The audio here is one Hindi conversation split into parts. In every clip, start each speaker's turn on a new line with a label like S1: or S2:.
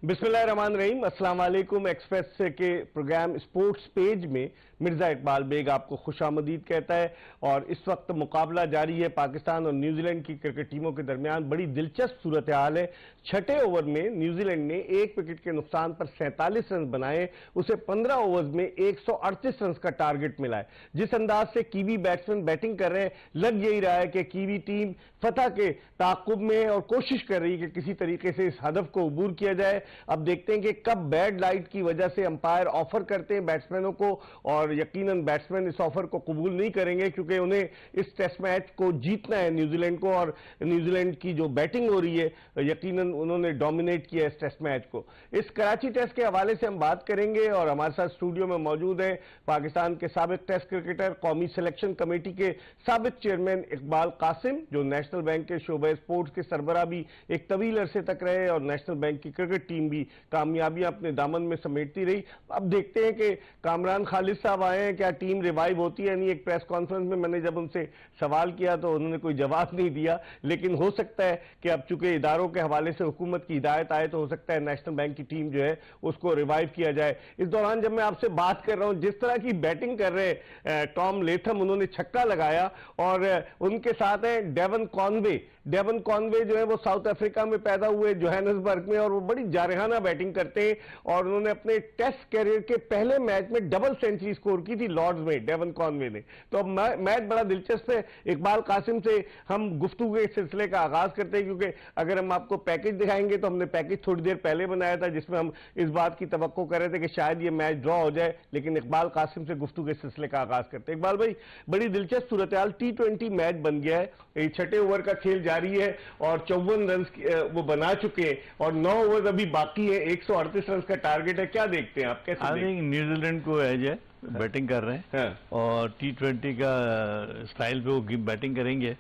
S1: बिस्मिल्लाहिर्रहमानिर्रहीम, अस्सलाम वालेकुम। एक्सप्रेस के प्रोग्राम स्पोर्ट्स पेज में मिर्जा इकबाल बेग आपको खुशामदीद कहता है। और इस वक्त मुकाबला जारी है पाकिस्तान और न्यूजीलैंड की क्रिकेट टीमों के दरमियान। बड़ी दिलचस्प सूरत हाल है। छठे ओवर में न्यूजीलैंड ने 1 विकेट के नुकसान पर 47 रन बनाए। उसे 15 ओवर्स में 138 रन का टारगेट मिला है। जिस अंदाज से कीवी बैट्समैन बैटिंग कर रहे हैं, लग यही रहा है कि कीवी टीम फतह के ताक़ुब में और कोशिश कर रही है कि किसी तरीके से इस हदफ को अबूर किया जाए। अब देखते हैं कि कब बैड लाइट की वजह से अंपायर ऑफर करते हैं बैट्समैनों को, और यकीनन बैट्समैन इस ऑफर को कबूल नहीं करेंगे क्योंकि उन्हें इस टेस्ट मैच को जीतना है न्यूजीलैंड को। और न्यूजीलैंड की जो बैटिंग हो रही है, यकीनन उन्होंने डोमिनेट किया इस टेस्ट मैच को। इस कराची टेस्ट के हवाले से हम बात करेंगे और हमारे साथ स्टूडियो में मौजूद हैं पाकिस्तान के साबिक टेस्ट क्रिकेटर, कौमी सिलेक्शन कमेटी के साबिक चेयरमैन इकबाल कासिम, जो नेशनल बैंक के शोबे स्पोर्ट्स के सरबराह भी एक तवील अरसे तक रहे और नेशनल बैंक की क्रिकेट टीम भी कामयाबियां अपने दामन में समेटती रही। अब देखते हैं कि कामरान खालिद साहब आए हैं, क्या टीम रिवाइव होती है? नहीं, एक प्रेस कॉन्फ्रेंस में मैंने जब उनसे सवाल किया तो उन्होंने कोई जवाब नहीं दिया, लेकिन हो सकता है कि अब चूंकि इदारों के हवाले से हुकूमत की हिदायत आए तो हो सकता है नेशनल बैंक की टीम जो है उसको रिवाइव किया जाए। इस दौरान जब मैं आपसे बात कर रहा हूं, जिस तरह की बैटिंग कर रहे टॉम लेथम, उन्होंने छक्का लगाया और उनके साथ है डेवन कॉनवे। डेवन कॉनवे जो है वो साउथ अफ्रीका में पैदा हुए, जोहानिसबर्ग में, और वो बड़ी जारहाना बैटिंग करते हैं और उन्होंने अपने टेस्ट कैरियर के पहले मैच में डबल सेंचुरी स्कोर की थी लॉर्ड्स में, डेवन कॉनवे ने। तो अब मैच बड़ा दिलचस्प है। इकबाल कासिम से हम गुफ्तगू के सिलसिले का आगाज करते हैं, क्योंकि अगर हम आपको पैकेज दिखाएंगे तो हमने पैकेज थोड़ी देर पहले बनाया था जिसमें हम इस बात की तवक्को कर रहे थे कि शायद ये मैच ड्रॉ हो जाए, लेकिन इकबाल कासिम से गुफ्तगू के सिलसिले का आगाज करते हैं। इकबाल भाई, बड़ी दिलचस्प सूरत हाल, T20 मैच बन गया है, छठे ओवर का खेल जारी है और 54 रन वो बना चुके हैं और 9 ओवर अभी बाकी है, 138 रन का टारगेट है। क्या देखते हैं आप, कैसे?
S2: आई थिंक न्यूजीलैंड को एज है, बैटिंग कर रहे हैं और T20 का स्टाइल पे वो बैटिंग करेंगे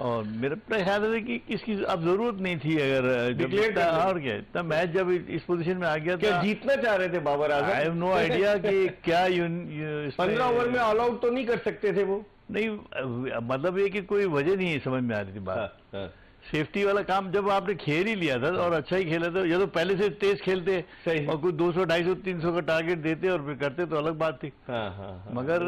S2: और मेरा ख्याल है कि इसकी अब जरूरत नहीं थी। अगर डिक्लेयर और क्या इतना मैच जब इस पोजीशन में आ गया,
S1: क्या जीतना चाह रहे थे Babar Azam?
S2: I have no idea कि क्या
S1: 15 ओवर में ऑल आउट तो नहीं कर सकते थे वो?
S2: नहीं, मतलब ये कि कोई वजह नहीं समझ में आ रही थी बात। सेफ्टी वाला काम जब आपने खेल ही लिया था और अच्छा ही खेला था, या तो पहले से तेज खेलते और कुछ 200, 250, 300 का टारगेट देते और फिर करते तो अलग बात थी। मगर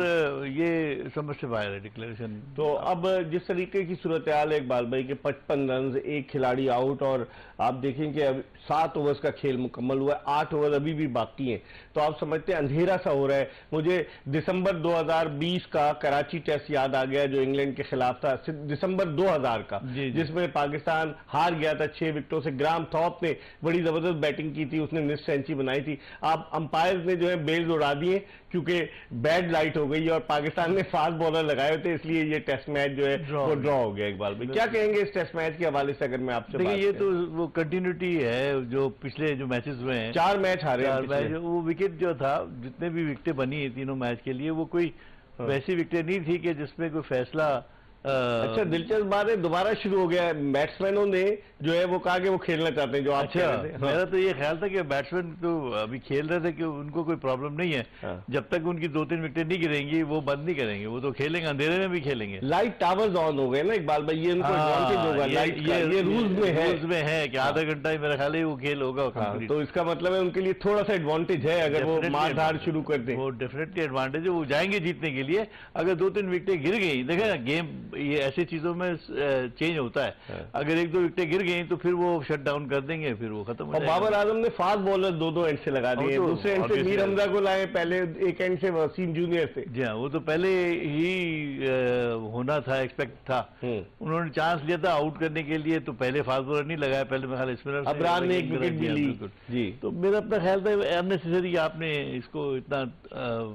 S2: ये समझ से बाहर है डिक्लेरेशन।
S1: तो अब जिस तरीके की सूरत हाल है इकबाल भाई के 55 रन, एक खिलाड़ी आउट, और आप देखें कि अब 7 ओवर्स का खेल मुकम्मल हुआ है, 8 ओवर अभी भी बाकी हैं, तो आप समझते हैं अंधेरा सा हो रहा है। मुझे दिसंबर 2020 का कराची टेस्ट याद आ गया जो इंग्लैंड के खिलाफ था, दिसंबर 2000 का, जिसमें पाकिस्तान हार गया था 6 विकेटों से। ग्राम थॉप ने बड़ी जबरदस्त बैटिंग की थी, उसने निस सेंचुरी बनाई थी। आप अंपायर ने जो है बेल्स उड़ा दिए क्योंकि बैड लाइट हो गई और पाकिस्तान ने फास्ट बॉलर लगाए थे, इसलिए ये टेस्ट मैच जो है वो ड्रॉ हो गया। इकबाल भाई, क्या कहेंगे इस टेस्ट मैच के हवाले से? अगर मैं आपसे
S2: देखिए, ये तो वो कंटिन्यूटी है जो पिछले जो मैचेस हुए हैं,
S1: 4 मैच हारे हैं।
S2: वो विकेट जो था, जितने भी विकेटें बनी है तीनों मैच के लिए, वो कोई वैसी विकेटें नहीं थी कि जिसमें कोई फैसला।
S1: अच्छा, दिलचस्प बात है, दोबारा शुरू हो गया है। बैट्समैनों ने जो है वो कहा कि वो खेलना चाहते हैं, जो आप कह रहे थे।
S2: मेरा तो ये ख्याल था कि बैट्समैन तो अभी खेल रहे थे कि उनको कोई प्रॉब्लम नहीं है। जब तक उनकी 2-3 विकेटें नहीं गिरेंगी वो बंद नहीं करेंगे, वो तो खेलेंगे, अंधेरे में भी खेलेंगे।
S1: लाइट टावर्स ऑन हो गए ना इकबाल भाई, ये उनको एडवांटेज होगा। ये रूल्स में है
S2: कि आधा घंटा ही मेरा ख्याल है वो खेल होगा।
S1: तो इसका मतलब है उनके लिए थोड़ा सा एडवांटेज है अगर वो मारधार शुरू कर दें।
S2: वो डेफिनेटली एडवांटेज है, वो जाएंगे जीतने के लिए। अगर 2-3 विकेटें गिर गई, देखा गेम ये ऐसी चीजों में चेंज होता है। अगर 1-2 विकेटें गिर गई तो फिर वो शट डाउन कर देंगे, फिर वो खत्म हो जाएगा।
S1: बाबर आजम ने फास्ट बॉलर 2-2 एंड से लगा दिए, दूसरे एंड से मीर हमजा को लाए, पहले एक एंड से वसीम जूनियर से।
S2: जी हाँ, वो तो पहले ही होना था, एक्सपेक्ट था। उन्होंने चांस लिया था आउट करने के लिए, तो पहले फास्ट बॉलर नहीं लगाया, पहले मेरे ख्याल स्पिनर
S1: अबरार ने 1 विकेट भी ली जी।
S2: तो मेरा अपना ख्याल था अननेसेसरी आपने इसको इतना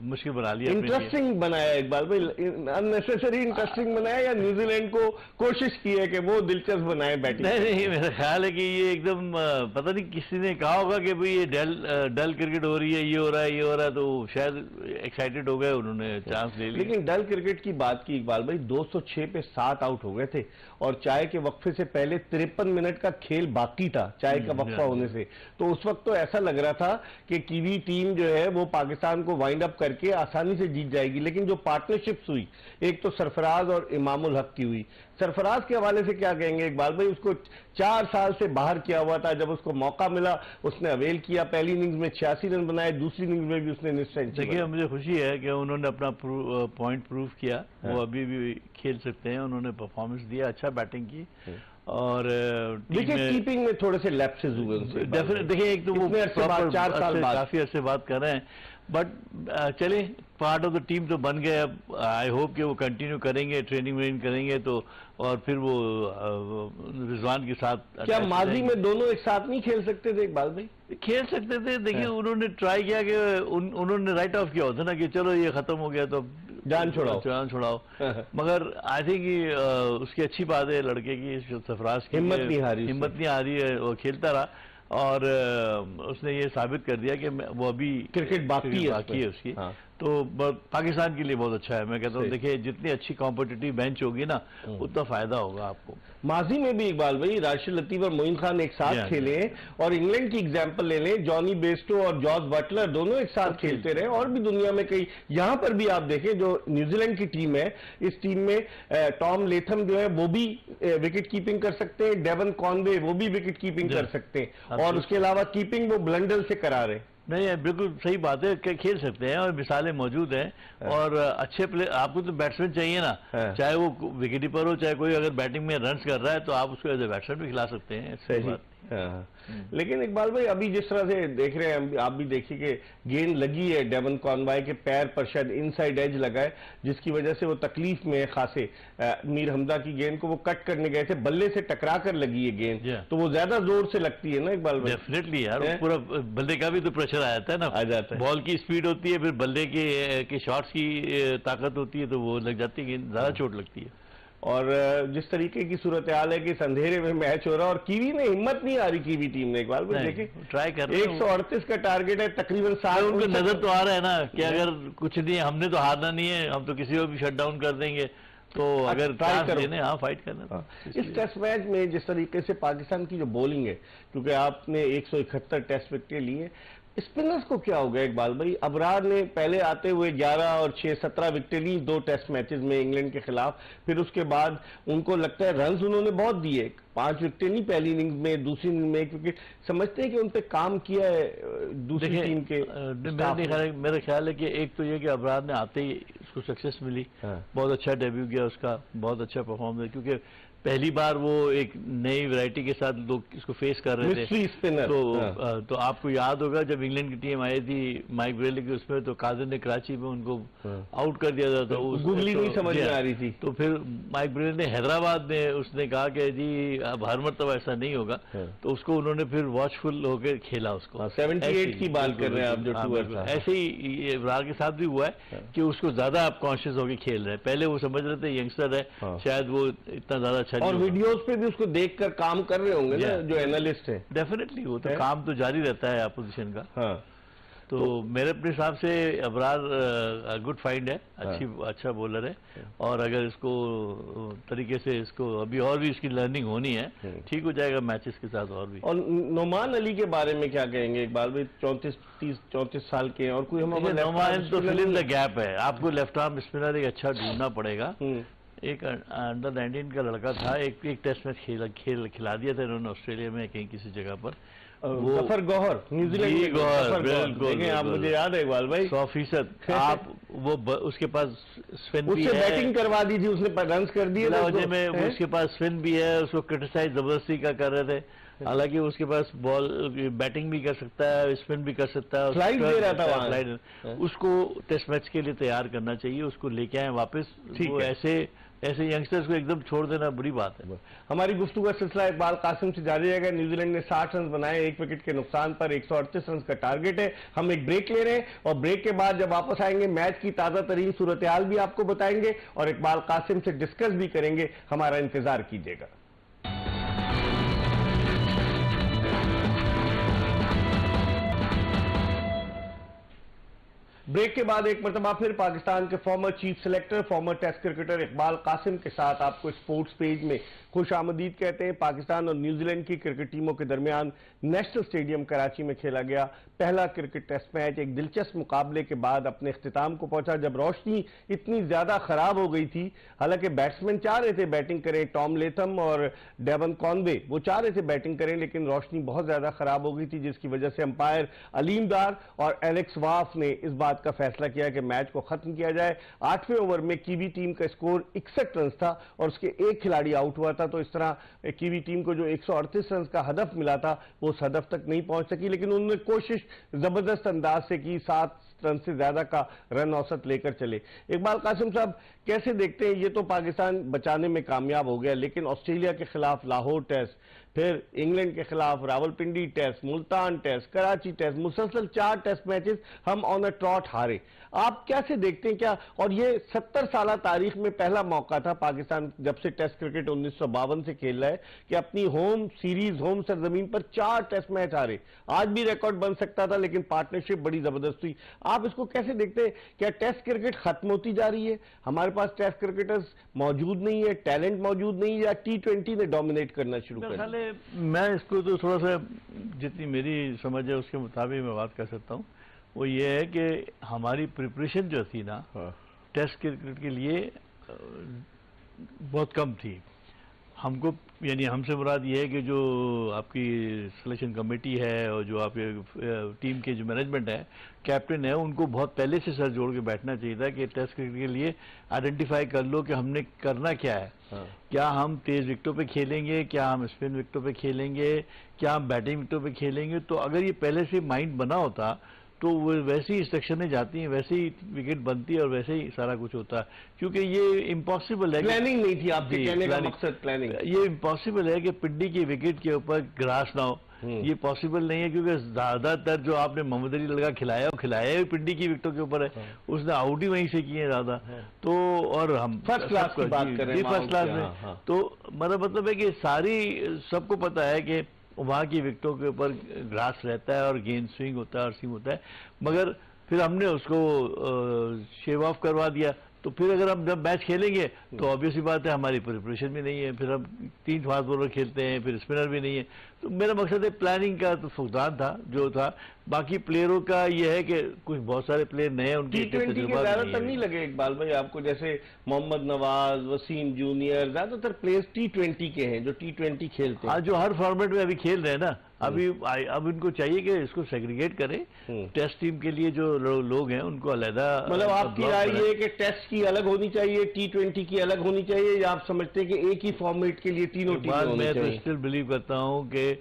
S2: मुश्किल बना लिया।
S1: इंटरेस्टिंग बनाया इकबाल भाई, अननेसेसरी इंटरेस्टिंग बनाया या न्यूजीलैंड को कोशिश की है कि वो दिलचस्प बनाए बैटिंग?
S2: नहीं, मेरा ख्याल है कि ये एकदम पता नहीं किसी ने कहा होगा कि भाई ये डल क्रिकेट हो रही है, ये हो रहा है, ये हो रहा है, तो शायद एक्साइटेड हो गए, उन्होंने चांस ले लिया।
S1: लेकिन डल क्रिकेट की बात की इकबाल भाई, 206 पे 7 आउट हो गए थे और चाय के वक्फे से पहले 53 मिनट का खेल बाकी था, चाय का वक्फा होने से। तो उस वक्त तो ऐसा लग रहा था कि कीवी टीम जो है वो पाकिस्तान को वाइंड अप करके आसानी से जीत जाएगी, लेकिन जो पार्टनरशिप्स हुई, एक तो सरफराज और इमाम इमामुल हक की हुई। सरफराज के हवाले से क्या कहेंगे इकबाल भाई? उसको 4 साल से बाहर किया हुआ था, जब उसको मौका मिला उसने अवेल किया, पहली इनिंग्स में 86 रन बनाए, दूसरी इनिंग्स में भी उसने निश्चित।
S2: देखिए मुझे खुशी है कि उन्होंने अपना पॉइंट प्रूव किया। वो अभी भी खेल सकते हैं, उन्होंने परफॉर्मेंस दिया, अच्छा बैटिंग की। और
S1: विकेट कीपिंग में थोड़े से लैप्सेस हुए उनसे।
S2: डेफिनेट देखिए, एक तो वो
S1: 4 साल बाद
S2: काफी अर्से बात कर रहे हैं, बट चले पार्ट ऑफ द टीम तो बन गए। अब आई होप कि वो कंटिन्यू करेंगे, ट्रेनिंग व्रेनिंग करेंगे तो, और फिर वो रिजवान के साथ।
S1: क्या माजी में दोनों एक साथ नहीं खेल सकते थे इकबाल भाई?
S2: खेल सकते थे। देखिए उन्होंने ट्राई किया कि उन्होंने राइट ऑफ किया होता ना कि चलो ये खत्म हो गया तो
S1: जान
S2: छुड़ाओ। मगर आई थिंक उसकी अच्छी बात है लड़के की, सरफराज की
S1: हिम्मत नहीं हारी
S2: है, वो खेलता रहा और उसने ये साबित कर दिया कि वो अभी
S1: क्रिकेट बाकी है
S2: उसकी। हाँ। तो पाकिस्तान के लिए बहुत अच्छा है। मैं कहता हूँ देखिए जितनी अच्छी कॉम्पिटिटिव बेंच होगी ना उतना फायदा होगा आपको।
S1: माजी में भी इकबाल भाई राशिद लतीफ और मोइन खान एक साथ खेले, और इंग्लैंड की एग्जांपल ले लें, जॉनी बेस्टो और जॉर्ज बटलर दोनों एक साथ खेलते रहे। और भी दुनिया में कई, यहां पर भी आप देखें जो न्यूजीलैंड की टीम है, इस टीम में टॉम लेथम जो है वो भी विकेट कीपिंग कर सकते हैं, डेवन कॉनवे वो भी विकेट कीपिंग कर सकते हैं, और उसके अलावा कीपिंग वो ब्लंडल से करा रहे।
S2: नहीं बिल्कुल सही बात है कि खेल सकते हैं और मिसालें मौजूद हैं। और अच्छे प्लेयर, आपको तो बैट्समैन चाहिए ना, चाहे वो विकेटकीपर हो चाहे कोई अगर बैटिंग में रन्स कर रहा है तो आप उसको एज ए बैट्समैन भी खिला सकते हैं।
S1: सही बात। लेकिन इकबाल भाई अभी जिस तरह से देख रहे हैं, आप भी देखिए कि गेंद लगी है डेवन कॉनवे के पैर पर, शायद इनसाइड एज लगा है, जिसकी वजह से वो तकलीफ में खासे। मीर हमदा की गेंद को वो कट करने गए थे, बल्ले से टकरा कर लगी है गेंद, तो वो ज्यादा जोर से लगती है ना इकबाल भाई?
S2: डेफिनेटली यार, पूरा बल्ले का भी तो प्रेशर आ जाता है ना,
S1: आ जाता है।
S2: बॉल की स्पीड होती है, फिर बल्ले के शॉट्स की ताकत होती है, तो वो लग जाती है, गेंद ज्यादा चोट लगती है।
S1: और जिस तरीके की सूरत हाल है कि अंधेरे में मैच हो रहा है, और कीवी ने हिम्मत नहीं आ रही, कीवी टीम ने इकबाल भाई देखिए
S2: ट्राई कर रहे हैं।
S1: 138 का टारगेट है, तकरीबन 7।
S2: उनको नजर तो आ रहा है ना कि अगर कुछ नहीं, हमने तो हारना नहीं है, हम तो किसी को भी शट डाउन कर देंगे, तो अगर ट्राई करें, हाँ फाइट करना।
S1: इस टेस्ट मैच में जिस तरीके से पाकिस्तान की जो बॉलिंग है, क्योंकि आपने 171 टेस्ट विकेट लिए, स्पिनर्स को क्या हो गया इकबाल भाई? अबरार ने पहले आते हुए 11 और 6 17 विकेटें ली 2 टेस्ट मैचेस में इंग्लैंड के खिलाफ, फिर उसके बाद उनको लगता है रन्स उन्होंने बहुत दिए, 5 विकेटें नहीं पहली इनिंग्स में, दूसरी इनिंग्स में 1 विकेट, समझते हैं कि उन पे काम किया है दूसरी टीम के?
S2: मेरा ख्याल है कि एक तो ये कि अबरार ने आते ही उसको सक्सेस मिली, बहुत अच्छा डेब्यू किया उसका, बहुत अच्छा परफॉर्म किया, क्योंकि पहली बार वो एक नई वैरायटी के साथ लोग इसको फेस कर रहे थे।
S1: स्पिनर
S2: तो आपको याद होगा जब इंग्लैंड की टीम आई थी माइक ब्रेली के उसमें, तो कादिर ने कराची में उनको आउट कर दिया था, तो
S1: गूगली नहीं समझ में आ रही थी।
S2: तो फिर माइक ब्रेली ने हैदराबाद में उसने कहा कि जी अब हर मरतबा ऐसा नहीं होगा, तो उसको उन्होंने फिर वॉचफुल होकर खेला उसको।
S1: 78 की बात कर रहे हैं आप, जो टूर था।
S2: ऐसे ही इब्रार के साथ भी हुआ है कि उसको ज्यादा आप कॉन्शियस होकर खेल रहे हैं। पहले वो समझ रहे थे यंगस्टर है, शायद वो इतना ज्यादा
S1: और वीडियोस पे भी उसको देखकर काम कर रहे होंगे ना जो एनालिस्ट है।
S2: डेफिनेटली वो तो काम तो जारी रहता है अपोजिशन का। तो मेरे अपने हिसाब से अबरार गुड फाइंड है, अच्छा बॉलर है, और अगर इसको तरीके से इसको अभी और भी इसकी लर्निंग होनी है, ठीक हो जाएगा मैचेस के साथ और भी।
S1: और नोमान अली के बारे में क्या कहेंगे इकबाल भाई? 34 साल के हैं, और कोई हमारे
S2: नोमान तो फिल इन द गैप है, आपको लेफ्ट आर्म स्पिनर एक अच्छा ढूंढना पड़ेगा। एक अंडर 19 का लड़का था, एक टेस्ट मैच खिला दिया था इन्होंने ऑस्ट्रेलिया में कहीं किसी जगह पर,
S1: वो जफर गौहर, न्यूजीलैंड के
S2: गौहर,
S1: आप मुझे याद है इकबाल भाई
S2: 100%। आप वो उसके पास स्पिन भी है,
S1: उससे बैटिंग करवा दी थी, उसने रन्स कर दिए
S2: वजह में, उसके पास स्पिन भी है, उसको क्रिटिसाइज जबरदस्ती का कर रहे थे, हालांकि उसके पास बॉल बैटिंग भी कर सकता है, स्पिन भी कर सकता है,
S1: स्लाइड दे रहा था वहां।
S2: उसको टेस्ट मैच के लिए तैयार करना चाहिए, उसको लेके आए वापस। ऐसे यंगस्टर्स को एकदम छोड़ देना बुरी बात है।
S1: हमारी गुफ्तगू का सिलसिला इकबाल कासिम से जारी रहेगा। न्यूजीलैंड ने 60 रन बनाए, 1 विकेट के नुकसान पर, 138 रन का टारगेट है। हम एक ब्रेक ले रहे हैं, और ब्रेक के बाद जब वापस आएंगे मैच की ताजा तरीन सूरत हाल भी आपको बताएंगे, और इकबाल कासिम से डिस्कस भी करेंगे। हमारा इंतजार कीजिएगा। ब्रेक के बाद एक मरतबा फिर पाकिस्तान के former chief selector, former test cricketer Iqbal Qasim के साथ आपको स्पोर्ट्स पेज में खुशामदीद कहते हैं। पाकिस्तान और न्यूजीलैंड की क्रिकेट टीमों के दरमियान नेशनल स्टेडियम कराची में खेला गया पहला क्रिकेट टेस्ट मैच एक दिलचस्प मुकाबले के बाद अपने इख्तिताम को पहुंचा, जब रोशनी इतनी ज्यादा खराब हो गई थी। हालांकि बैट्समैन चाह रहे थे बैटिंग करें, टॉम लेथम और डेवन कॉनवे वो चाह रहे थे बैटिंग करें, लेकिन रोशनी बहुत ज्यादा खराब हो गई थी, जिसकी वजह से अंपायर अलीम डार और एलेक्स वाफ ने इस बात का फैसला किया कि मैच को खत्म किया जाए। 8वें ओवर में कीवी टीम का स्कोर 61 रन था और उसके एक खिलाड़ी आउट हुआ था, तो इस तरह कीवी टीम को जो 138 रन का हदफ मिला था वो उस हदफ तक नहीं पहुंच सकी, लेकिन उन्होंने कोशिश जबरदस्त अंदाज से की, 7 रन से ज्यादा का रन औसत लेकर चले। इकबाल कासिम साहब कैसे देखते हैं, ये तो पाकिस्तान बचाने में कामयाब हो गया, लेकिन ऑस्ट्रेलिया के खिलाफ लाहौर टेस्ट, फिर इंग्लैंड के खिलाफ Rawalpindi test, Multan test, Karachi test, मुसलसल 4 टेस्ट मैचेस हम ऑन अ ट्रॉट हारे। आप कैसे देखते हैं क्या, और ये 70 साल तारीख में पहला मौका था पाकिस्तान जब से टेस्ट क्रिकेट 1952 से खेल रहा है कि अपनी होम सीरीज होम सरजमीन पर 4 टेस्ट मैच हारे। आज भी रिकॉर्ड बन सकता था, लेकिन पार्टनरशिप बड़ी जबरदस्त हुई। आप इसको कैसे देखते हैं, क्या टेस्ट क्रिकेट खत्म होती जा रही है, हमारे पास टेस्ट क्रिकेटर्स मौजूद नहीं है, टैलेंट मौजूद नहीं है, या T20 ने डोमिनेट करना शुरू कर दिया?
S2: मैं इसको तो थोड़ा सा जितनी मेरी समझ है उसके मुताबिक मैं बात कर सकता हूँ। वो ये है कि हमारी प्रिपरेशन जो थी ना टेस्ट क्रिकेट के लिए बहुत कम थी। हमको यानी हमसे मुराद ये है कि जो आपकी सिलेक्शन कमेटी है और जो आपके टीम के जो मैनेजमेंट है, कैप्टन है, उनको बहुत पहले से सर जोड़ के बैठना चाहिए था कि टेस्ट क्रिकेट के लिए आइडेंटिफाई कर लो कि हमने करना क्या है। क्या हम तेज विकेटों पे खेलेंगे, क्या हम स्पिन विकेटों पे खेलेंगे, क्या हम बैटिंग विकेटों पे खेलेंगे। तो अगर ये पहले से माइंड बना होता तो वो वैसी इंस्ट्रक्शनें जाती हैं, वैसे ही विकेट बनती है और वैसे ही सारा कुछ होता है, क्योंकि ये इम्पॉसिबल है।
S1: प्लानिंग नहीं थी आपके कहने का मकसद, प्लानिंग।
S2: ये इम्पॉसिबल है कि पिंडी की विकेट के ऊपर ग्रास ना हो, ये पॉसिबल नहीं है, क्योंकि ज्यादातर जो आपने मोहम्मद अली लड़का खिलाया वो खिलाया ही पिंडी की विकेटों के ऊपर है, उसने आउट ही वहीं से किए ज्यादा। तो और हम
S1: फर्स्ट क्लास की बात कर रहे हैं,
S2: फर्स्ट क्लास में। तो मतलब है कि सारी सबको पता है कि वहां की विकेटों के ऊपर ग्रास रहता है और गेंद स्विंग होता है और सीम होता है, मगर फिर हमने उसको शेव ऑफ करवा दिया। तो फिर अगर हम जब मैच खेलेंगे तो ऑब्वियसली बात है हमारी प्रिपरेशन भी नहीं है, फिर हम 3 फास्ट बॉलर खेलते हैं, फिर स्पिनर भी नहीं है। तो मेरा मकसद है प्लानिंग का तो फुकदान था जो था, बाकी प्लेयरों का ये है कि कुछ बहुत सारे प्लेयर नए, उनके
S1: T20 के ज्यादातर नहीं लगे इकबाल भाई आपको, जैसे मोहम्मद नवाज, वसीम जूनियर, ज्यादातर प्लेयर्स T20 के हैं जो T20 खेलते हैं।
S2: हाँ, जो हर फॉर्मेट में अभी खेल रहे हैं ना, अभी अब इनको चाहिए कि इसको सेग्रीगेट करें। टेस्ट टीम के लिए जो लोग हैं उनको अलग,
S1: मतलब आपकी राय ये है कि टेस्ट की अलग होनी चाहिए, T20 की अलग होनी चाहिए, या आप समझते हैं कि एक ही फॉर्मेट के लिए तीनों टीमें होनी चाहिए?
S2: मैं तो स्टिल बिलीव करता हूँ कि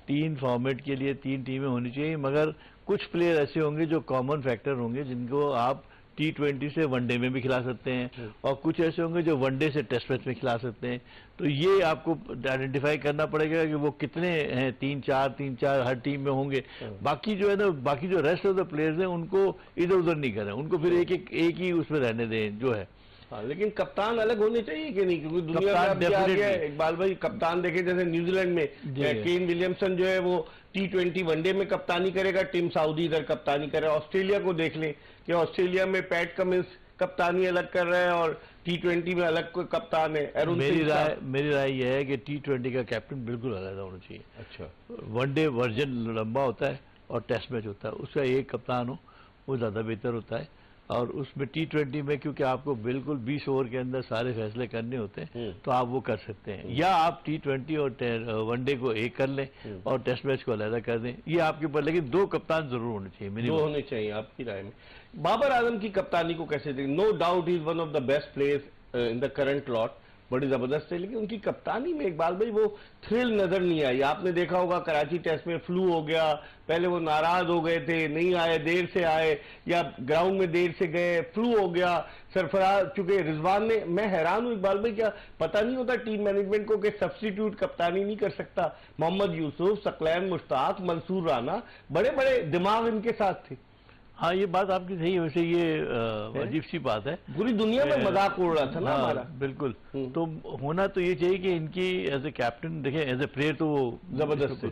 S2: 3 फॉर्मेट के लिए 3 टीमें होनी चाहिए, मगर कुछ प्लेयर ऐसे होंगे जो कॉमन फैक्टर होंगे जिनको आप T20 से वनडे में भी खिला सकते हैं, और कुछ ऐसे होंगे जो वनडे से टेस्ट मैच में खिला सकते हैं। तो ये आपको आइडेंटिफाई करना पड़ेगा कि वो कितने हैं, 3-4 हर टीम में होंगे। बाकी जो है ना, बाकी जो रेस्ट ऑफ द प्लेयर्स हैं उनको इधर उधर नहीं करें, उनको फिर एक ही उसमें रहने दें जो है।
S1: हाँ, लेकिन कप्तान अलग होने चाहिए कि नहीं, क्योंकि दुनिया में अब आ गया है इकबाल भाई, कप्तान देखे जैसे न्यूजीलैंड में केन विलियमसन जो है वो T20 वनडे में कप्तानी करेगा, टिम साउदी इधर कप्तानी करेगा। ऑस्ट्रेलिया को देख लें कि ऑस्ट्रेलिया में पैट कमिंस कप्तानी अलग कर रहे हैं और T20 में अलग कोई कप्तान है।
S2: मेरी राय यह है कि T20 का कैप्टन बिल्कुल अलग होना चाहिए।
S1: अच्छा,
S2: वनडे वर्जन लंबा होता है और टेस्ट मैच होता है, उसका एक कप्तान हो वो ज्यादा बेहतर होता है। और उसमें T20 में क्योंकि आपको बिल्कुल 20 ओवर के अंदर सारे फैसले करने होते हैं, तो आप वो कर सकते हैं, या आप T20 और वनडे को एक कर लें और टेस्ट मैच को अलग कर दें, ये आपके ऊपर। लेकिन 2 कप्तान जरूर होने चाहिए,
S1: 2 होने चाहिए आपकी राय में। बाबर आजम की कप्तानी को कैसे देखें? No doubt is one of the best players in the current lot, बड़ी जबरदस्त है, लेकिन उनकी कप्तानी में इकबाल भाई वो थ्रिल नजर नहीं आई। आपने देखा होगा कराची टेस्ट में फ्लू हो गया, पहले वो नाराज हो गए थे, नहीं आए, देर से आए, या ग्राउंड में देर से गए, फ्लू हो गया। सरफराज चुके रिजवान ने, मैं हैरान हूं इकबाल भाई, क्या पता नहीं होता टीम मैनेजमेंट को कि सब्स्टिट्यूट कप्तानी नहीं कर सकता? मोहम्मद यूसुफ, सकलैन मुश्ताक, मंसूर राना, बड़े बड़े दिमाग इनके साथ थे।
S2: हाँ, ये बात आपकी सही है, वैसे ये अजीब सी बात है, पूरी
S1: दुनिया में मजाक उड़ रहा था ना हमारा।
S2: बिल्कुल। तो होना तो ये चाहिए कि इनकी एज ए कैप्टन देखें, एज ए प्लेयर तो वो
S1: जबरदस्त,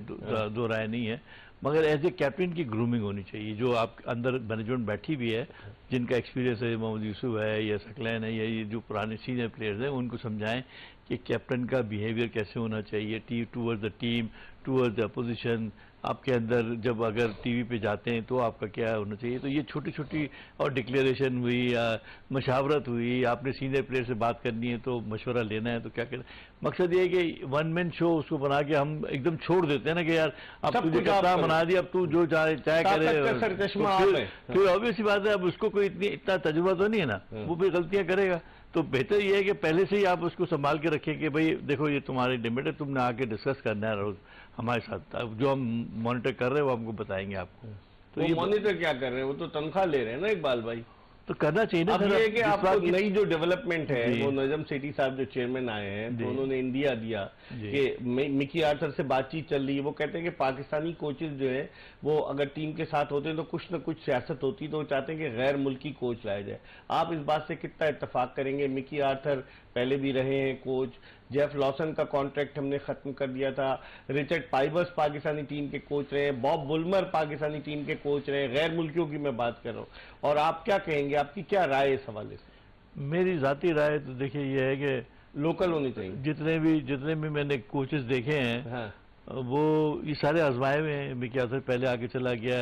S2: दो राय नहीं है, मगर एज ए कैप्टन की ग्रूमिंग होनी चाहिए। जो आप अंदर मैनेजमेंट बैठी भी है, जिनका एक्सपीरियंस है, मोहम्मद यूसुफ है या सकलैन है या ये जो पुराने सीनियर प्लेयर्स हैं, उनको समझाएं कि कैप्टन का बिहेवियर कैसे होना चाहिए towards the team, towards the opposition. आपके अंदर जब अगर टीवी पे जाते हैं तो आपका क्या होना चाहिए। तो ये छोटी छोटी और डिक्लेरेशन हुई या मशावरत हुई, आपने सीनियर प्लेयर से बात करनी है तो मशवरा लेना है तो क्या करना। मकसद ये है कि वन मैन शो उसको बना के हम एकदम छोड़ देते हैं ना कि यार अब तुझे कप्तान बना दिया, अब तू जो चाहे करे। फिर ऑब्वियसली बात है, अब उसको कोई इतना तजुर्बा तो नहीं है ना, वो भी गलतियां करेगा। तो बेहतर ये है कि पहले से ही आप उसको संभाल के रखें कि भाई देखो ये तुम्हारी लिमिट है, तुमने आके डिस्कस करना है रोज हमारे साथ। अब जो हम मॉनिटर कर रहे हैं वो हमको बताएंगे आपको।
S1: तो ये मॉनिटर क्या कर रहे हैं, वो तो तनख्वाह ले रहे हैं ना इकबाल भाई।
S2: तो करना चाहिए ना।
S1: अब ये कि आपको नई जो डेवलपमेंट है, वो नजम सेठी साहब जो चेयरमैन आए हैं, तो उन्होंने इंडिया दिया कि मिकी आर्थर से बातचीत चल रही है। वो कहते हैं कि पाकिस्तानी कोचेज जो है वो अगर टीम के साथ होते हैं तो कुछ न कुछ सियासत होती, तो वो चाहते हैं कि गैर मुल्की कोच लाया जाए। आप इस बात से कितना इत्तेफाक करेंगे? मिकी आर्थर पहले भी रहे हैं कोच, जेफ लॉसन का कॉन्ट्रैक्ट हमने खत्म कर दिया था, रिचर्ड पाइबर्स पाकिस्तानी टीम के कोच रहे, बॉब बुलमर पाकिस्तानी टीम के कोच रहे, गैर मुल्कियों की मैं बात कर रहा हूँ। और आप क्या कहेंगे, आपकी क्या राय है इस हवाले से?
S2: मेरी जाती राय तो देखिए ये है कि
S1: लोकल होनी चाहिए।
S2: जितने भी मैंने कोचेस देखे हैं, हाँ। वो ये सारे आजमाए हुए हैं। मिकी आर्थर पहले आगे चला गया,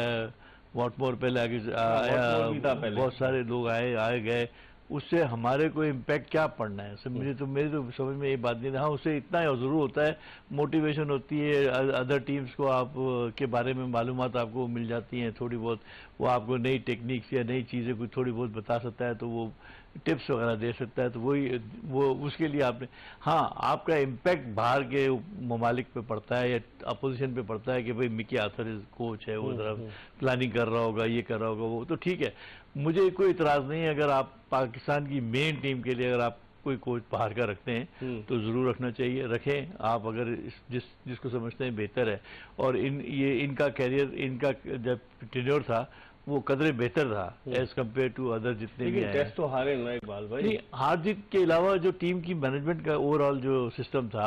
S2: वॉटमोर पहले आगे आया, बहुत सारे लोग आए गए। उससे हमारे को इम्पैक्ट क्या पड़ना है? मेरी तो समझ में ये बात नहीं है। हाँ, उससे इतना जरूर होता है, मोटिवेशन होती है, अदर टीम्स को आप के बारे में मालूमात आपको मिल जाती हैं थोड़ी बहुत। वो आपको नई टेक्निक्स या नई चीज़ें कुछ थोड़ी बहुत बता सकता है, तो वो टिप्स वगैरह दे सकता है। तो वो उसके लिए आपने, हाँ, आपका इम्पैक्ट बाहर के ममालिक पे पड़ता है या अपोजिशन पे पड़ता है कि भाई मिकी आर्थर कोच है, वो जरा प्लानिंग कर रहा होगा, ये कर रहा होगा, वो तो ठीक है। मुझे कोई इतराज नहीं है अगर आप पाकिस्तान की मेन टीम के लिए अगर आप कोई कोच बाहर का रखते हैं तो जरूर रखना चाहिए, रखें आप अगर जिसको समझते हैं बेहतर है। और इनका कैरियर, इनका जब टेन्योर था वो कदरे बेहतर था एज कम्पेयर टू अदर जितने भी हैं।
S1: टेस्ट तो हारे ना इकबाल भाई।
S2: नहीं, हार जीत के अलावा जो टीम की मैनेजमेंट का ओवरऑल जो सिस्टम था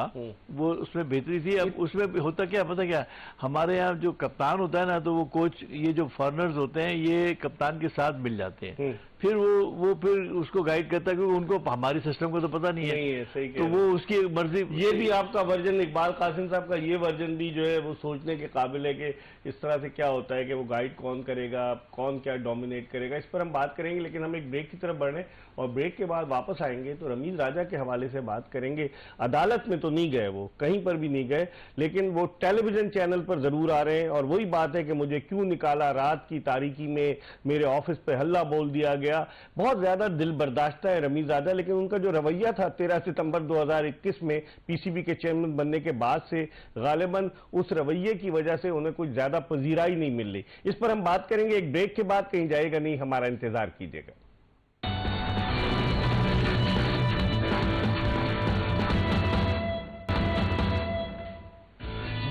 S2: वो उसमें बेहतरी थी। अब उसमें होता क्या, पता क्या, हमारे यहाँ जो कप्तान होता है ना, तो वो कोच, ये जो फॉरनर्स होते हैं ये कप्तान के साथ मिल जाते हैं, फिर वो फिर उसको गाइड करता है, क्योंकि उनको हमारी सिस्टम को तो पता नहीं है,
S1: सही
S2: तो वो उसकी मर्जी।
S1: ये भी आपका वर्जन, इकबाल कासिम साहब का ये वर्जन भी जो है वो सोचने के काबिल है कि इस तरह से क्या होता है कि वो गाइड कौन करेगा, कौन क्या डोमिनेट करेगा। इस पर हम बात करेंगे, लेकिन हम एक ब्रेक की तरफ बढ़ रहे हैं और ब्रेक के बाद वापस आएंगे तो रमीज राजा के हवाले से बात करेंगे। अदालत में तो नहीं गए, वो कहीं पर भी नहीं गए, लेकिन वो टेलीविजन चैनल पर जरूर आ रहे हैं। और वही बात है कि मुझे क्यों निकाला, रात की तारीकी में मेरे ऑफिस पे हल्ला बोल दिया गया। बहुत ज्यादा दिल बर्दाश्ता है रमीज राजा, लेकिन उनका जो रवैया था 13 सितंबर 2021 में पीसीबी के चेयरमैन बनने के बाद से, गालिबन उस रवैये की वजह से उन्हें कुछ ज्यादा पजीराई नहीं मिल रही। इस पर हम बात करेंगे एक ब्रेक के बाद, कहीं जाएगा नहीं, हमारा इंतजार कीजिएगा।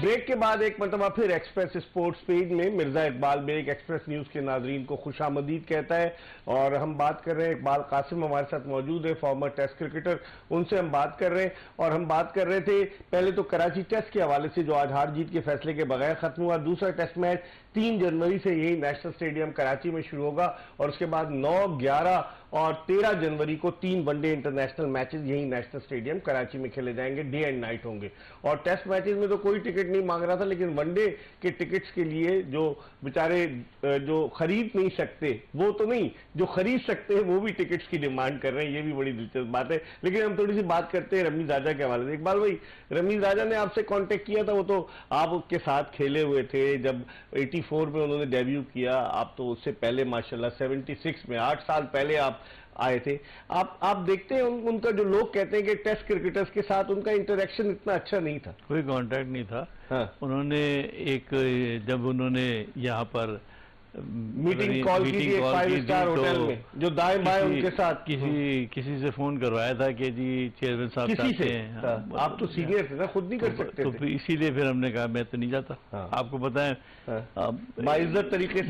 S1: ब्रेक के बाद एक मरतबा फिर एक्सप्रेस स्पोर्ट्स पेज में मिर्जा इकबाल बेग एक्सप्रेस न्यूज के नाजरीन को खुशामदीद कहता है। और हम बात कर रहे हैं, इकबाल कासिम हमारे साथ मौजूद है, फॉर्मर टेस्ट क्रिकेटर, उनसे हम बात कर रहे हैं। और हम बात कर रहे थे पहले तो कराची टेस्ट के हवाले से जो आज हार जीत के फैसले के बगैर खत्म हुआ। दूसरा टेस्ट मैच 3 जनवरी से यही नेशनल स्टेडियम कराची में शुरू होगा और उसके बाद 9, 11 और 13 जनवरी को 3 वनडे इंटरनेशनल मैचेस यही नेशनल स्टेडियम कराची में खेले जाएंगे, डे एंड नाइट होंगे। और टेस्ट मैचेस में तो कोई टिकट नहीं मांग रहा था, लेकिन वनडे के टिकट्स के लिए जो बेचारे जो खरीद नहीं सकते, वो तो नहीं, जो खरीद सकते हैं वो भी टिकट्स की डिमांड कर रहे हैं। ये भी बड़ी दिलचस्प बात है। लेकिन हम थोड़ी सी बात करते हैं रमीज राजा के हवाले से। इकबाल भाई, रमीज राजा ने आपसे कांटेक्ट किया था, वो तो आपके साथ खेले हुए थे जब 84 में उन्होंने डेब्यू किया। आप तो उससे पहले माशाल्लाह 76 में 8 साल पहले आप आए थे। आप देखते हैं उनका जो लोग कहते हैं कि टेस्ट क्रिकेटर्स के साथ उनका इंटरेक्शन इतना अच्छा नहीं था,
S2: कोई कांटेक्ट नहीं था। हाँ। उन्होंने जब उन्होंने यहाँ पर
S1: मीटिंग कॉल की थी 5 स्टार होटल में, जो दाएं बाएं उनके साथ
S2: किसी से फोन करवाया था कि जी चेयरमैन साहब
S1: किसी से आप तो सीनियर थे ना, खुद नहीं कर सकते
S2: तो इसीलिए फिर हमने कहा मैं तो नहीं जाता। आपको पता है
S1: बाइज्जत तरीके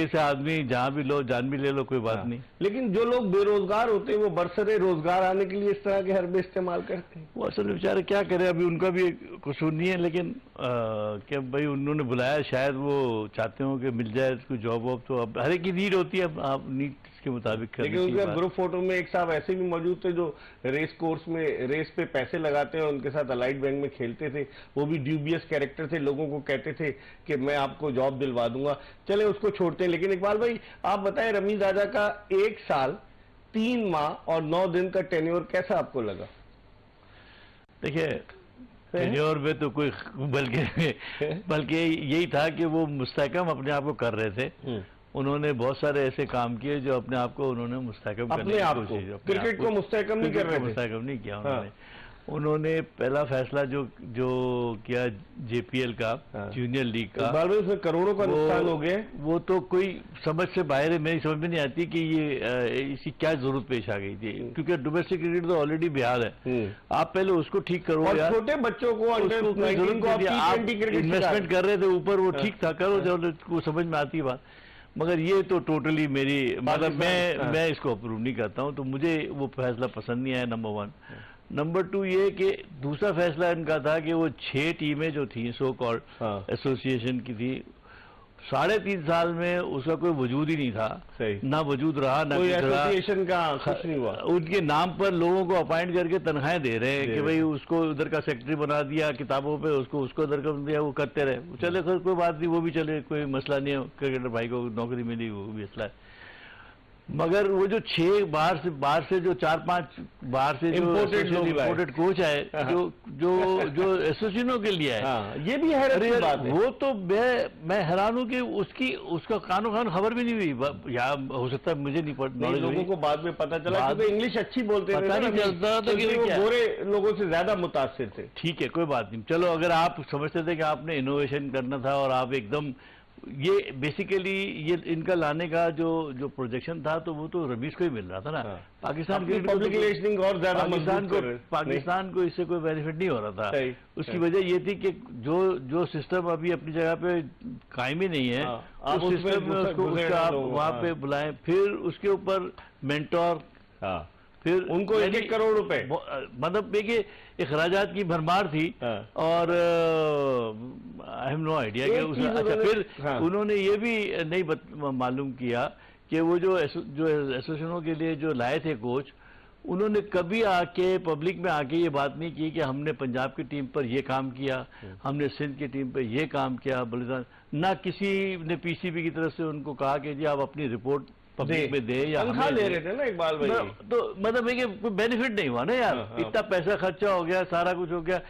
S1: से
S2: आदमी जहाँ भी लो, जान भी ले लो, कोई बात नहीं।
S1: लेकिन जो लोग बेरोजगार होते हैं वो बरसरे रोजगार आने के लिए इस तरह के हरबे इस्तेमाल करते हैं।
S2: वो असल में बेचारे क्या करें, अभी उनका भी कसूर नहीं है, लेकिन क्या भाई उन्होंने बुलाया, शायद वो चाहते हो कि मिल जाए कोई जॉब वॉब, तो अब हर एक की नीड होती है, आप नीड के मुताबिक।
S1: लेकिन उनके ग्रुप फोटो में एक साहब ऐसे भी मौजूद थे जो रेस कोर्स में रेस पे पैसे लगाते हैं, उनके साथ अलाइड बैंक में खेलते थे, वो भी ड्यूबियस कैरेक्टर थे, लोगों को कहते थे कि मैं आपको जॉब दिलवा दूंगा। चले उसको छोड़ते हैं, लेकिन इकबाल भाई आप बताएं, रमीज राजा का 1 साल 3 माह और 9 दिन का टेन्योर कैसा आपको लगा?
S2: देखिए टेन्योर में तो कोई बल्कि यही था कि वो मुस्तहकम अपने आप को कर रहे थे। उन्होंने बहुत सारे ऐसे काम किए जो अपने आप को उन्होंने मुस्तहकम करने की कोशिश,
S1: क्रिकेट को मुस्तहकम नहीं कर रहे थे,
S2: मुस्तहकम नहीं किया उन्होंने पहला फैसला जो किया JPL का, जूनियर लीग का,
S1: उसमें करोड़ों का नुकसान हो गया। वो
S2: तो कोई समझ से बाहर है, मेरी समझ में नहीं आती कि ये इसकी क्या जरूरत पेश आ गई थी, क्योंकि डोमेस्टिक क्रिकेट तो ऑलरेडी बेहाल है। आप पहले उसको ठीक करो यार,
S1: छोटे बच्चों को
S2: इन्वेस्टमेंट कर रहे थे ऊपर, वो ठीक था, करो जो समझ में आती है बात। मगर ये तो टोटली मेरी मतलब मैं इसको अप्रूव नहीं करता हूँ, तो मुझे वो फैसला पसंद नहीं आया, नंबर 1। नंबर 2 ये कि दूसरा फैसला इनका था कि वो 6 टीमें जो थी सो कॉल्ड एसोसिएशन की थी, 3.5 साल में उसका कोई वजूद ही नहीं था, ना वजूद रहा, ना
S1: कोई एसोसिएशन का कुछ नहीं हुआ।
S2: उनके नाम पर लोगों को अपॉइंट करके तनख्वाहें दे रहे हैं कि भाई उसको उधर का सेक्रेटरी बना दिया किताबों पे, उसको उधर का दिया, वो करते रहे, चले खैर कोई बात नहीं, वो भी चले, कोई मसला नहीं है, क्रिकेटर भाई को नौकरी मिली वो भी मसला है। मगर वो जो 6 बाहर से जो 4-5 बाहर से जो इम्पोर्टेड कोच है जो एसोसिएशनों के लिए है,
S1: ये भी हैरत की बात है।
S2: वो तो मैं हैरान हूँ कि उसका कानो खान खबर भी नहीं हुई, या हो सकता है मुझे नहीं पता,
S1: लोगों को बाद में पता चला कि इंग्लिश अच्छी बोलते थे,
S2: पता नहीं चलता था कि
S1: वो गोरे लोगों से ज्यादा मुतासिर थे।
S2: ठीक है कोई बात नहीं, चलो अगर आप समझते थे कि आपने इनोवेशन करना था और आप एकदम ये बेसिकली ये इनका लाने का जो प्रोजेक्शन था, तो वो तो रमीज को ही मिल रहा था ना। पाकिस्तान की
S1: पब्लिक रिलेशनिंग और ज्यादा
S2: पाकिस्तान को इससे कोई बेनिफिट नहीं हो रहा था। उसकी वजह ये थी कि जो सिस्टम अभी अपनी जगह पे कायम ही नहीं है, उस सिस्टम में उसको आप वहाँ पे बुलाएं, फिर उसके ऊपर मेंटोर, फिर
S1: उनको 1 करोड़ रुपए,
S2: मतलब देखिए अखराजात की भरमार थी। और आई हैव नो आइडिया कि अच्छा फिर उन्होंने ये भी नहीं मालूम किया कि वो जो एसोसिएशनों के लिए जो लाए थे कोच, उन्होंने कभी आके पब्लिक में आके ये बात नहीं की कि हमने पंजाब की टीम पर ये काम किया, हमने सिंध की टीम पर ये काम किया, बलिदान ना किसी ने PCB की तरफ से उनको कहा कि जी आप अपनी रिपोर्ट पब्लिक में दे या
S1: तनख्वाह ले रहे थे ना इकबाल भाई,
S2: तो मतलब है कि कोई बेनिफिट नहीं हुआ ना यार। इतना पैसा खर्चा हो गया, सारा कुछ हो गया।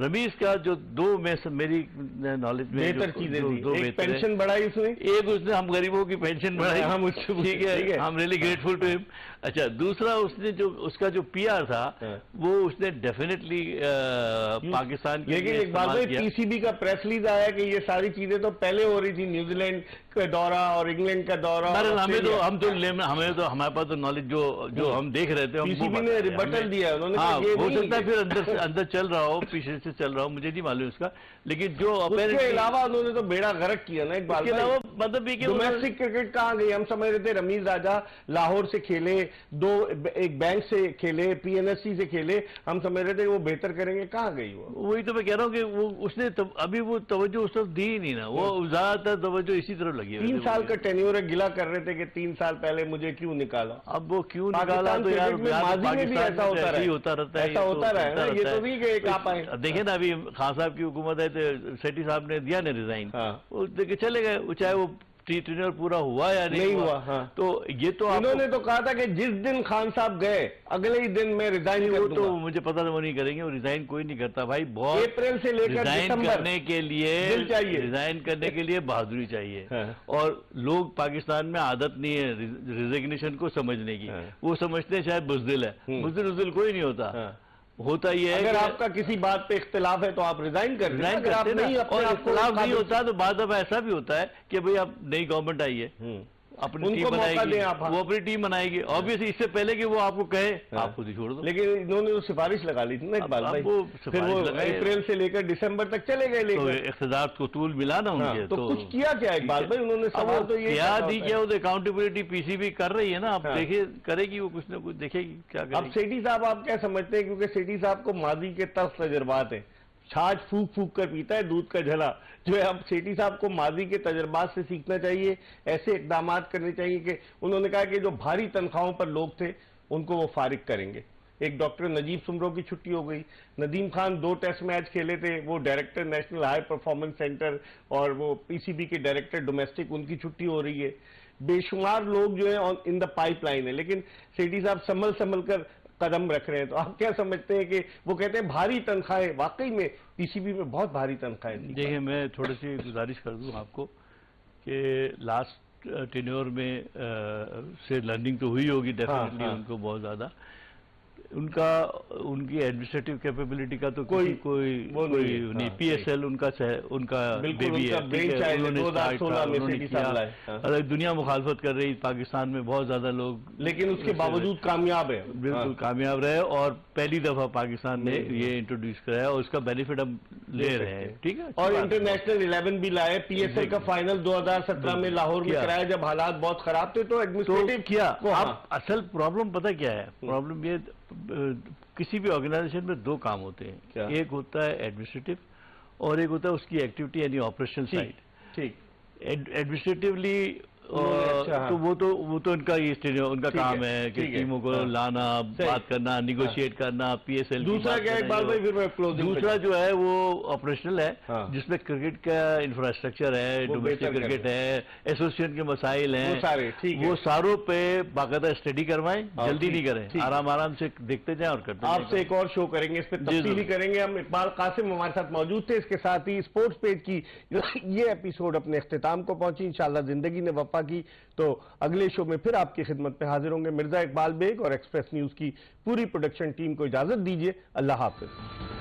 S2: रमीज का जो 2 में मेरी नॉलेज में
S1: बेहतर चीजें थी, एक पेंशन बढ़ाई उसने,
S2: एक उसने हम गरीबों की पेंशन बढ़ाई, हम ठीक है, हम रियली ग्रेटफुल टू हिम। अच्छा दूसरा उसने जो उसका जो PR था वो उसने डेफिनेटली पाकिस्तान के,
S1: लेकिन इकबाल भाई PCB का प्रेस रिलीज आया कि ये सारी चीजें तो पहले हो रही थी, न्यूजीलैंड का दौरा और इंग्लैंड का दौरा।
S2: हमें तो हमारे पास तो नॉलेज जो हम देख रहे थे,
S1: PCB ने रिबटल दिया उन्होंने,
S2: हो सकता है फिर अंदर चल रहा हो, पीछे से चल रहा हो, मुझे नहीं मालूम इसका, लेकिन जो
S1: उसके अलावा उन्होंने तो बेड़ा गर्क किया ना इकबाल भाई।
S2: मतलब
S1: डोमेस्टिक क्रिकेट कहाँ गई? हम समझ रहे थे रमीज राजा लाहौर से खेले, एक बैंक से खेले, PNSC से खेले, हम समझ रहे थे वो बेहतर करेंगे, कहाँ गई वो?
S2: वही तो मैं कह रहा हूँ कि वो उसने अभी वो तवज्जो उस तरफ दी ही नहीं ना, वो ज्यादातर तवज्जो इसी तरफ लगी है।
S1: 3 साल का टेन्योर है, गिला कर रहे थे कि 3 साल पहले मुझे क्यों निकाला।
S2: अब वो क्यों निकाला तो यार
S1: माजी में भी ऐसा होता रहता है, ऐसा होता रहा है, ये तो नहीं कि आप आए।
S2: देखे ना अभी खान साहब की हुकूमत है तो सेठी साहब ने दिया ना रिजाइन, वो देखे चले गए, चाहे वो टेन्योर पूरा हुआ या नहीं हुआ।
S1: तो ये तो उन्होंने तो कहा था कि जिस दिन खान साहब गए अगले ही दिन मैं रिजाइन कर दूंगा।
S2: तो मुझे पता था वो नहीं करेंगे, वो रिजाइन कोई नहीं करता भाई, बहुत
S1: अप्रैल से लेकर
S2: रिजाइन करने के लिए
S1: चाहिए,
S2: रिजाइन करने के लिए बहादुरी चाहिए। और लोग पाकिस्तान में आदत नहीं है रिजिग्नेशन को समझने की, वो समझते हैं शायद बुज़दिल है, बुज़दिल कोई नहीं होता। होता ही है
S1: अगर आपका किसी बात पे इख्तिलाफ है तो आप रिजाइन कर दें, अगर आप नहीं
S2: और इख्तिलाफ नहीं होता तो बाद में ऐसा भी होता है कि भाई अब नई गवर्नमेंट आई है, अपनी टीम बनाएगी, वो अपनी टीम बनाएगी, ऑब्वियसली इससे पहले कि वो आपको कहे आप खुद ही छोड़ दो।
S1: लेकिन इन्होंने तो सिफारिश लगा ली थी ना इकबाल भाई, फिर वो अप्रैल से लेकर दिसंबर तक चले गए,
S2: तो इख्तिदार को तूल मिला ना उनके,
S1: तो कुछ किया क्या इकबाल भाई उन्होंने? सवाल तो ये
S2: क्या दी क्या, वो अकाउंटेबिलिटी पीसीबी कर रही है ना, आप देखिए करेगी वो, कुछ ना कुछ देखेगी क्या करेगी।
S1: अब सेठी साहब आप क्या समझते हैं, क्योंकि सेठी साहब को माजी के तल्ख तजर्बात है, छाछ फूक फूक कर पीता है दूध का झला, जो है अब सेठी साहब को माजी के तजर्बात से सीखना चाहिए, ऐसे इकदाम करने चाहिए कि उन्होंने कहा कि जो भारी तनख्वाहों पर लोग थे उनको वो फारिग करेंगे। एक डॉक्टर नजीब सुमरो की छुट्टी हो गई, नदीम खान 2 टेस्ट मैच खेले थे, वो director national high performance centre और वो पीसीबी के डायरेक्टर डोमेस्टिक, उनकी छुट्टी हो रही है। बेशुमार लोग जो है इन द पाइपलाइन है, लेकिन सेठी साहब संभल संभल कर कदम रख रहे हैं। तो आप क्या समझते हैं कि वो कहते हैं भारी तनख्वाहें, वाकई में पीसीबी में बहुत भारी तनख्वाहें थी?
S2: देखिए मैं थोड़ी सी गुजारिश कर दूं आपको कि लास्ट टेन्योर में से लर्निंग तो हुई होगी डेफिनेटली, उनको बहुत ज्यादा उनकी एडमिनिस्ट्रेटिव कैपेबिलिटी का तो कोई नहीं, पीएसएल उनका बेबी है, अलग दुनिया मुखालफत कर रही पाकिस्तान में बहुत ज्यादा लोग,
S1: लेकिन उसके बावजूद कामयाब है,
S2: बिल्कुल कामयाब रहे और पहली दफा पाकिस्तान ने ये इंट्रोड्यूस कराया और उसका बेनिफिट हम ले रहे हैं, ठीक है।
S1: और इंटरनेशनल 11 भी लाए, पीएसएल का फाइनल 2017 में लाहौर में कराया जब हालात बहुत खराब थे, तो एडमिनिस्ट्रेटिव
S2: किया। अब असल प्रॉब्लम पता क्या है, प्रॉब्लम ये किसी भी ऑर्गेनाइजेशन में 2 काम होते हैं, एक होता है एडमिनिस्ट्रेटिव और एक होता है उसकी एक्टिविटी यानी ऑपरेशनल साइड।
S1: ठीक,
S2: एडमिनिस्ट्रेटिवली तो वो तो उनका काम है कि टीमों को लाना, बात करना, निगोशिएट करना, पीएसएल।
S1: दूसरा क्या है इकबाल भाई, फिर मैं क्लोजिंग,
S2: दूसरा जो है वो ऑपरेशनल है, जिसमें क्रिकेट का इंफ्रास्ट्रक्चर है, डोमेस्टिक क्रिकेट है, एसोसिएशन के मसाइल हैं, वो सारों पे बाकायदा स्टडी करवाएं, जल्दी नहीं करें, आराम आराम से देखते जाएं और करते।
S1: आपसे एक और शो करेंगे, इस पर तफसीली करेंगे। हम इकबाल कासिम हमारे साथ मौजूद थे, इसके साथ ही स्पोर्ट्स पेज की ये एपिसोड अपने इख्तिताम को पहुंची। इंशाल्लाह जिंदगी ने वफा की तो अगले शो में फिर आपकी खिदमत पे हाजिर होंगे। मिर्जा इकबाल बेग और एक्सप्रेस न्यूज की पूरी प्रोडक्शन टीम को इजाजत दीजिए। अल्लाह हाफिज।